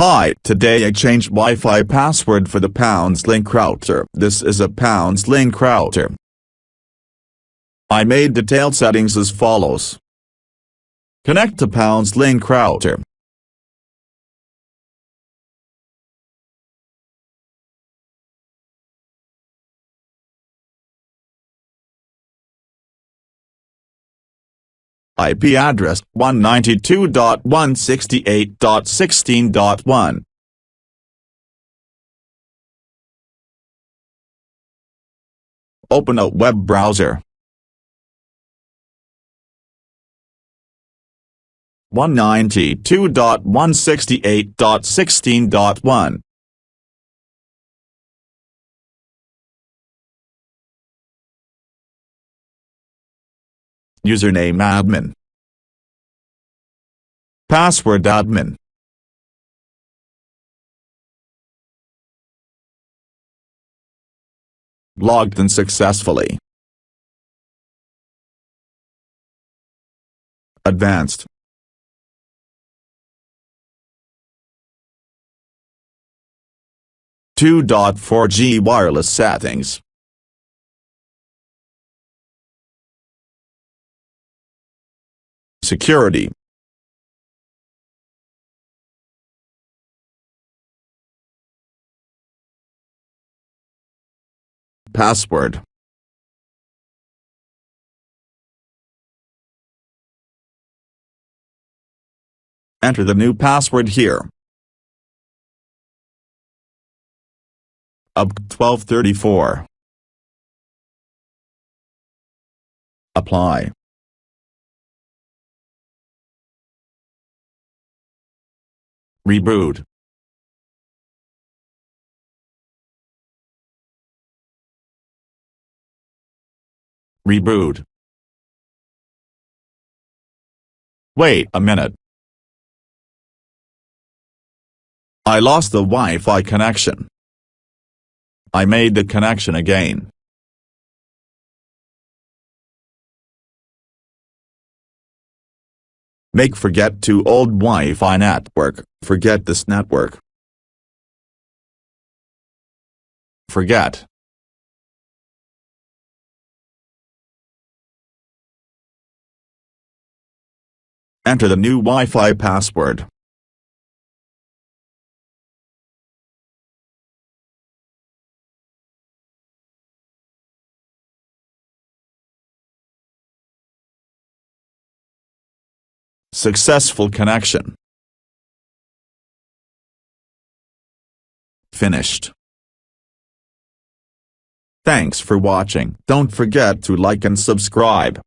Hi, today I changed Wi-Fi password for the link router. This is a link router. I made detailed settings as follows. Connect to link router. IP address 192.168.16.1. Open a web browser. 192.168.16.1. Username admin. Password admin. Logged in successfully. Advanced. Two 4G wireless settings. Security. Password. Enter the new password here. Up 1234. Apply. Reboot. Reboot. Wait a minute. I lost the Wi-Fi connection. I made the connection again. Make forget to old Wi-Fi network. Forget this network. Forget. Enter the new Wi-Fi password. Successful connection. Finished. Thanks for watching. Don't forget to like and subscribe.